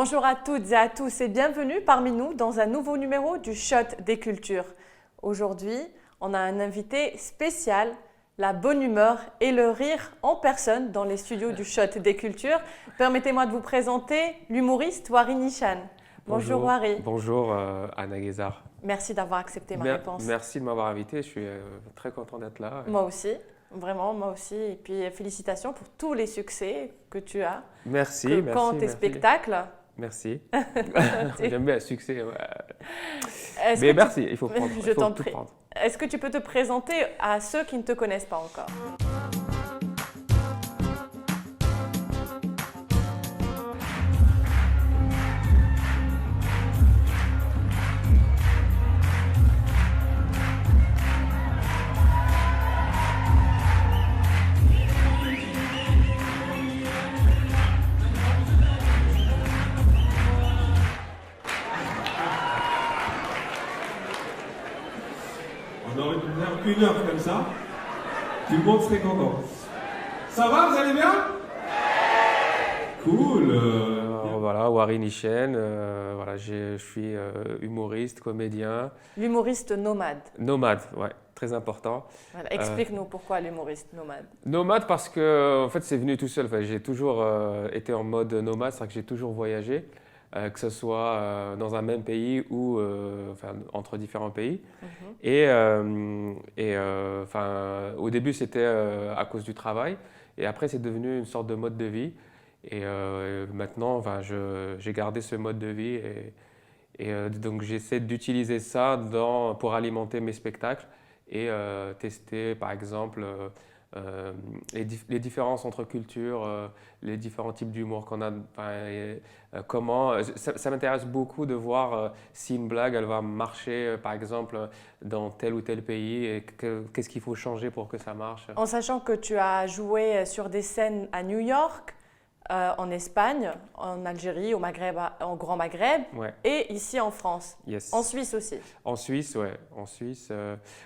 Bonjour à toutes et à tous et bienvenue parmi nous dans un nouveau numéro du Shot des Cultures. Aujourd'hui, on a un invité spécial, la bonne humeur et le rire en personne dans les studios du Shot des Cultures. Permettez-moi de vous présenter l'humoriste Wari Nishan. Bonjour Wari. Bonjour Anna Guézard. Merci d'avoir accepté ma réponse. Merci de m'avoir invité, je suis très content d'être là. Moi aussi, vraiment moi aussi. Et puis félicitations pour tous les succès que tu as. Merci. Quand tes spectacles. Merci. J'aime bien le succès. Ouais. Mais merci, il faut prendre. Je t'en prie. Est-ce que tu peux te présenter à ceux qui ne te connaissent pas encore ? On aurait pu faire une heure comme ça. Tout le monde serait content. Ça va, vous allez bien? Cool. Voilà, Wari Nishan. Voilà, je suis humoriste, comédien. L'humoriste nomade. Nomade, ouais, très important. Voilà, explique-nous pourquoi l'humoriste nomade. Nomade parce que en fait, c'est venu tout seul. Enfin, j'ai toujours été en mode nomade, c'est-à-dire que j'ai toujours voyagé. Que ce soit dans un même pays ou enfin, entre différents pays. Enfin, au début, c'était à cause du travail. Et après, c'est devenu une sorte de mode de vie. Et maintenant, enfin, j'ai gardé ce mode de vie. Donc, j'essaie d'utiliser ça pour alimenter mes spectacles et tester, par exemple, les différences entre cultures, les différents types d'humour qu'on a. Ça m'intéresse beaucoup de voir si une blague elle va marcher, par exemple, dans tel ou tel pays et qu'est-ce qu'il faut changer pour que ça marche. En sachant que tu as joué sur des scènes à New York, en Espagne, en Algérie, au Maghreb, au Grand Maghreb, ouais. Et ici en France. Yes. En Suisse aussi. En Suisse, ouais. En Suisse.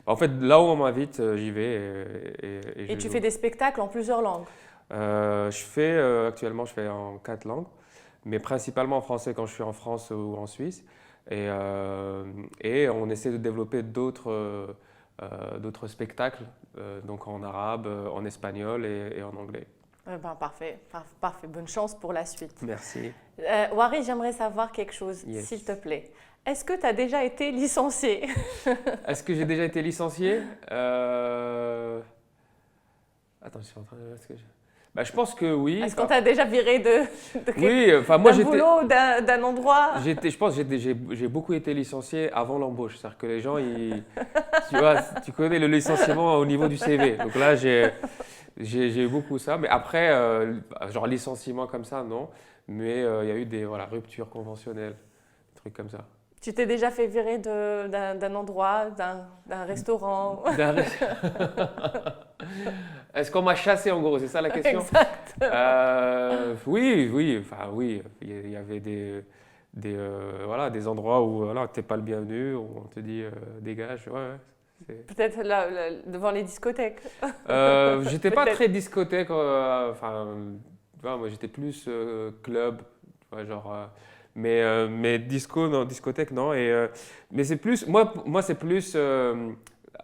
En fait, là où on m'invite, j'y vais. Et tu fais des spectacles en plusieurs langues? Actuellement, je fais en 4 langues, mais principalement en français quand je suis en France ou en Suisse. Et on essaie de développer d'autres spectacles, donc en arabe, en espagnol et en anglais. Parfait. Bonne chance pour la suite. Merci. Wari, j'aimerais savoir quelque chose, yes. S'il te plaît. Est-ce que tu as déjà été licencié? Est-ce que j'ai déjà été licencié? Attends, je suis en train de... je pense que oui. Est-ce qu'on t'a déjà viré oui, enfin, moi, d'un boulot, d'un endroit? Je pense que j'ai beaucoup été licencié avant l'embauche. C'est-à-dire que les gens, tu vois, tu connais le licenciement au niveau du CV. Donc là, j'ai eu beaucoup ça. Mais après, genre licenciement comme ça, non. Mais il y a eu des ruptures conventionnelles, des trucs comme ça. Tu t'es déjà fait virer d'un endroit, d'un restaurant? Est-ce qu'on m'a chassé en gros? C'est ça la question? Exactement. Oui. Enfin, oui. Il y avait des endroits où tu n'es pas le bienvenu, où on te dit dégage. Ouais. Peut-être devant les discothèques. J'étais pas très discothèque. Moi j'étais plus club, genre. Mais discothèque non. Mais c'est plus, moi c'est plus.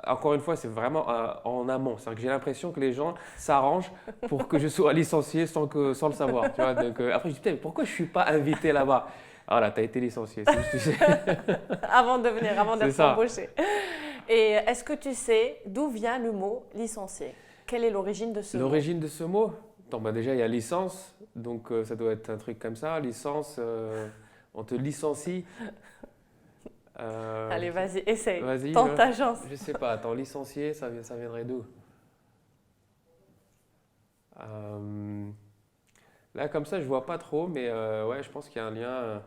Encore une fois, c'est vraiment en amont. C'est-à-dire que j'ai l'impression que les gens s'arrangent pour que je sois licencié sans le savoir. Tu vois. Donc, après, je dis, putain, mais pourquoi je ne suis pas invité là-bas? Voilà, tu as été licencié. Tu sais. Avant d'être embauché. Et est-ce que tu sais d'où vient le mot licencié? Quelle est l'origine de ce mot? L'origine de ce mot? Déjà, il y a licence. Donc, ça doit être un truc comme ça. Licence, on te licencie. Allez, vas-y, essaye. Vas-y, tente ta chance. Je sais pas, attends, licencié, ça viendrait d'où? Là, comme ça, je vois pas trop, mais ouais, je pense qu'il y a un lien.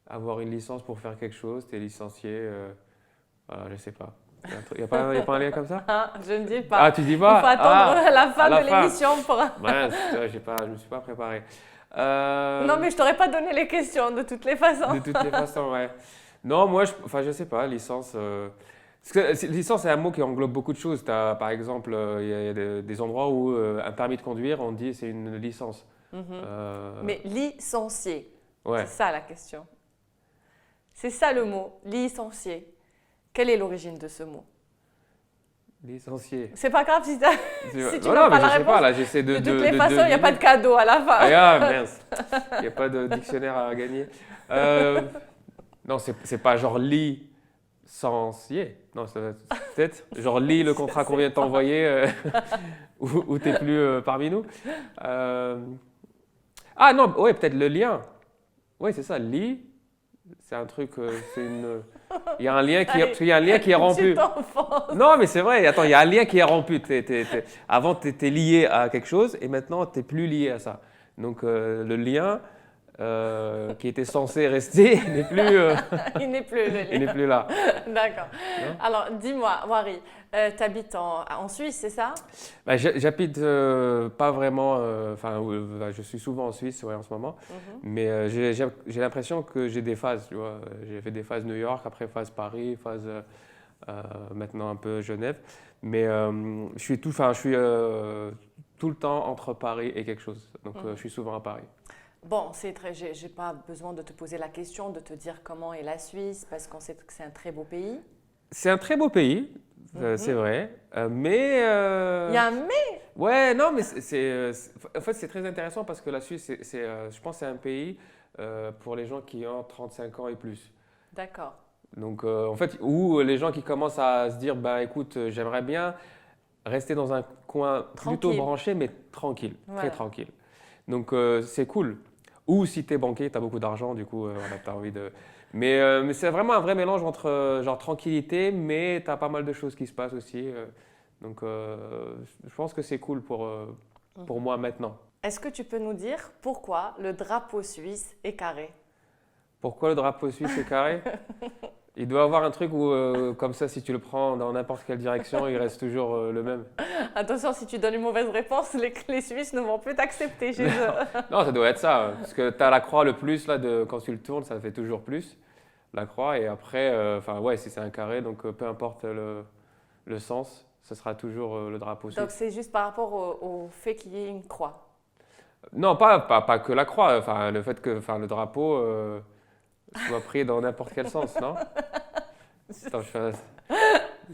Avoir une licence pour faire quelque chose, t'es licencié, je sais pas. Il n'y a pas un lien comme ça? Je ne dis pas. Ah, tu dis pas? Il faut attendre la fin de l'émission pour… Ouais, je me suis pas préparé. Non, mais je t'aurais pas donné les questions de toutes les façons. De toutes les façons, ouais. Non, moi, je sais pas, licence. Parce que licence, c'est un mot qui englobe beaucoup de choses. Par exemple, il y a des endroits où un permis de conduire, on dit c'est une licence. Mais licencié, Ouais. c'est ça la question. C'est ça le mot, licencié. Quelle est l'origine de ce mot? Licencié. C'est pas grave si, si tu Non, n'as non, pas mais la je sais réponse. pas, là, j'essaie de De toutes les façons, il n'y a deviner. pas de cadeau à la fin. Ah, mince, il n'y a pas de dictionnaire à gagner. Non, c'est pas genre licencié. Non, peut-être genre lis le contrat qu'on vient de t'envoyer ou t'es plus parmi nous. Ah non, ouais, peut-être le lien. Oui, c'est ça, c'est un truc, il y a un lien qui, parce qu'il y a un lien qui est rompu. Tu t'enfonces. Non, mais c'est vrai, attends, il y a un lien qui est rompu. Avant, tu étais lié à quelque chose et maintenant, tu n'es plus lié à ça. Donc, le lien qui était censé rester n'est plus, Il n'est plus le il n'est lien. plus là. D'accord. Non. Alors, dis-moi, Wari, tu habites en Suisse, c'est ça? Bah, j'habite pas vraiment, je suis souvent en Suisse ouais, en ce moment, mais j'ai l'impression que j'ai des phases, tu vois. J'ai fait des phases New York, après phase Paris, phase maintenant un peu Genève, mais je suis tout le temps entre Paris et quelque chose, donc je suis souvent à Paris. Bon, j'ai pas besoin de te poser la question, de te dire comment est la Suisse, parce qu'on sait que c'est un très beau pays. C'est un très beau pays, c'est vrai, mais... Il y a un mais. Ouais, non, mais en fait, c'est très intéressant parce que la Suisse, je pense que c'est un pays pour les gens qui ont 35 ans et plus. D'accord. Donc, en fait, où les gens qui commencent à se dire, bah, écoute, j'aimerais bien rester dans un coin plutôt Tranquille. branché, mais tranquille, Voilà. très tranquille. Donc, c'est cool. Ou si tu es banquier, tu as beaucoup d'argent, du coup, voilà, tu as envie de… Mais c'est vraiment un vrai mélange entre genre tranquillité, mais tu as pas mal de choses qui se passent aussi. Donc, je pense que c'est cool pour moi maintenant. Est-ce que tu peux nous dire pourquoi le drapeau suisse est carré? Pourquoi le drapeau suisse est carré? Il doit avoir un truc où, comme ça, si tu le prends dans n'importe quelle direction, il reste toujours le même. Attention, si tu donnes une mauvaise réponse, les Suisses ne vont plus t'accepter chez eux. Non, ça doit être ça. Parce que tu as la croix le plus, là, quand tu le tournes, ça fait toujours plus, la croix. Et après, ouais, si c'est un carré, donc peu importe le sens, ce sera toujours le drapeau suisse. Donc c'est juste par rapport au fait qu'il y ait une croix. Non, pas que la croix, enfin, le fait que le drapeau soit pris dans n'importe quel sens, non? Attends,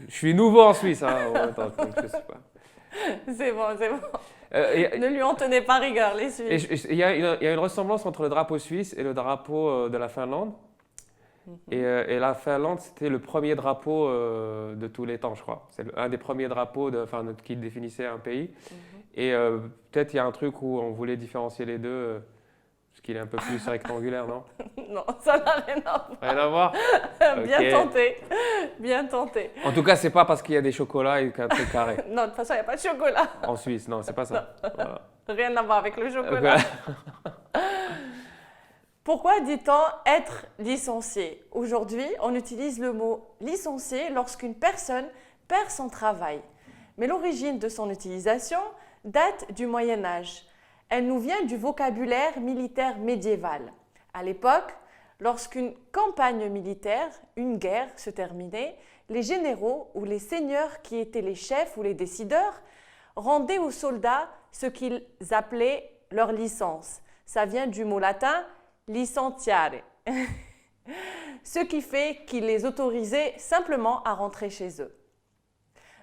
je suis nouveau en Suisse, hein. Attends, donc je sais pas. C'est bon, c'est bon. Et Ne lui en tenez pas rigueur, les Suisses. il y a une ressemblance entre le drapeau suisse et le drapeau de la Finlande. Et la Finlande, c'était le premier drapeau de tous les temps, je crois. C'est un des premiers drapeaux qui définissait un pays. Et peut-être il y a un truc où on voulait différencier les deux, parce qu'il est un peu plus rectangulaire, non? Non, ça n'a rien à voir. Rien à voir? Bien Ok. tenté, bien tenté. En tout cas, c'est pas parce qu'il y a des chocolats et qu'un truc carré. Non, de toute façon, il n'y a pas de chocolat. En Suisse, non, c'est pas ça. Voilà. Rien à voir avec le chocolat. Voilà. Pourquoi dit-on être licencié? Aujourd'hui, on utilise le mot licencié lorsqu'une personne perd son travail. Mais l'origine de son utilisation date du Moyen Âge. Elle nous vient du vocabulaire militaire médiéval. À l'époque, lorsqu'une campagne militaire, une guerre, se terminait, les généraux ou les seigneurs qui étaient les chefs ou les décideurs rendaient aux soldats ce qu'ils appelaient leur licence. Ça vient du mot latin licentiare, ce qui fait qu'ils les autorisaient simplement à rentrer chez eux.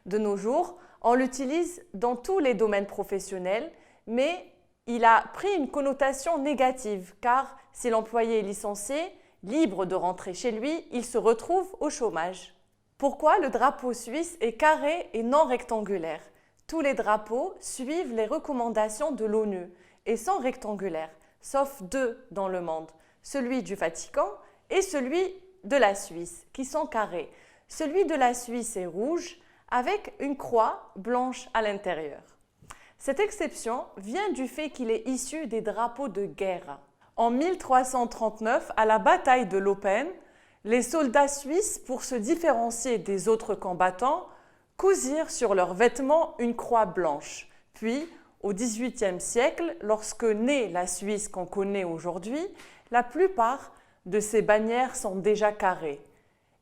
De nos jours, on l'utilise dans tous les domaines professionnels, mais il a pris une connotation négative, car si l'employé est licencié, libre de rentrer chez lui, il se retrouve au chômage. Pourquoi le drapeau suisse est carré et non rectangulaire? Tous les drapeaux suivent les recommandations de l'ONU et sont rectangulaires, sauf deux dans le monde, celui du Vatican et celui de la Suisse, qui sont carrés. Celui de la Suisse est rouge, avec une croix blanche à l'intérieur. Cette exception vient du fait qu'il est issu des drapeaux de guerre. En 1339, à la bataille de Leoben, les soldats suisses, pour se différencier des autres combattants, cousirent sur leurs vêtements une croix blanche. Puis, au XVIIIe siècle, lorsque naît la Suisse qu'on connaît aujourd'hui, la plupart de ces bannières sont déjà carrées,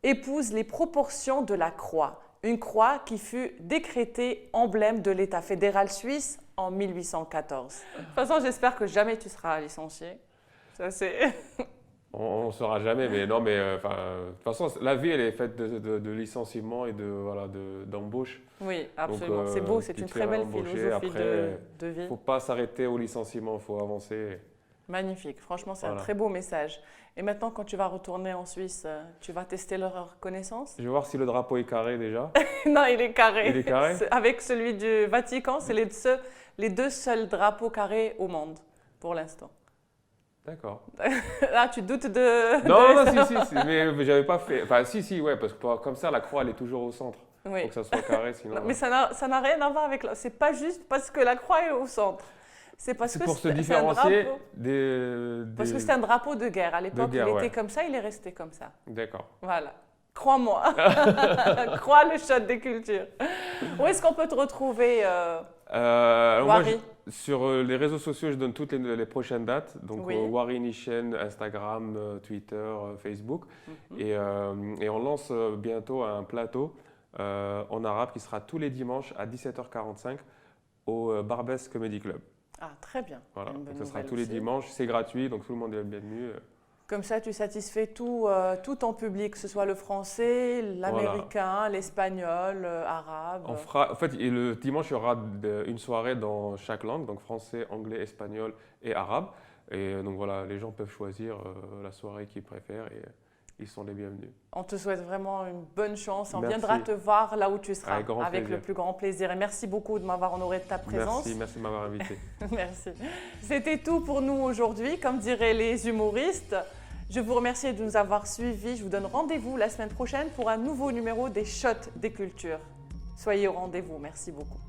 épousent les proportions de la croix, une croix qui fut décrétée emblème de l'État fédéral suisse en 1814. De toute façon, j'espère que jamais tu seras licencié. Ça, c'est... On ne saura jamais, mais non, mais de toute façon, la vie, elle est faite de licenciements et d'embauche. Oui, absolument. Donc, C'est beau, c'est qui une te très fait belle embaucher. philosophie Après, de vie. Il ne faut pas s'arrêter au licenciement, il faut avancer. Magnifique, franchement, c'est un Voilà. très beau message. Et maintenant, quand tu vas retourner en Suisse, tu vas tester leur connaissance? Je vais voir si le drapeau est carré déjà. Non, il est carré. Il est carré? Avec celui du Vatican, c'est les deux seuls drapeaux carrés au monde, pour l'instant. D'accord. Là, tu doutes de... Non, si, mais j'avais pas fait. Enfin, si, ouais, parce que comme ça, la croix, elle est toujours au centre. Oui. Faut que ça soit carré, sinon. Non, mais ça n'a rien à voir avec... C'est pas juste parce que la croix est au centre. C'est parce C'est que pour se c'est un différencier drapeau. Parce que des... c'est un drapeau de guerre. À l'époque, guerre, il était ouais. comme ça, il est resté comme ça. D'accord. Voilà. Crois-moi. Crois le shot des cultures. Où est-ce qu'on peut te retrouver, Alors moi, Wari? sur les réseaux sociaux, je donne toutes les prochaines dates. Donc, Oui. Wari Nishen, Instagram, Twitter, Facebook. Mhm. Et on lance bientôt un plateau en arabe qui sera tous les dimanches à 17h45 au Barbès Comedy Club. Ah, très bien. Voilà. Une bonne Donc, ce sera nouvelle tous les aussi. dimanches. C'est gratuit, donc tout le monde est le bienvenu. Comme ça, tu satisfais tout ton public, que ce soit le français, l'américain, l'espagnol, arabe. En fait, et le dimanche, il y aura une soirée dans chaque langue, donc français, anglais, espagnol et arabe. Et donc voilà, les gens peuvent choisir la soirée qu'ils préfèrent et ils sont les bienvenus. On te souhaite vraiment une bonne chance. On Merci. viendra te voir là où tu seras, Avec grand plaisir. le plus grand plaisir. Et merci beaucoup de m'avoir honoré de ta présence. Merci de m'avoir invité. Merci. C'était tout pour nous aujourd'hui, comme diraient les humoristes. Je vous remercie de nous avoir suivis. Je vous donne rendez-vous la semaine prochaine pour un nouveau numéro des Shots des Cultures. Soyez au rendez-vous. Merci beaucoup.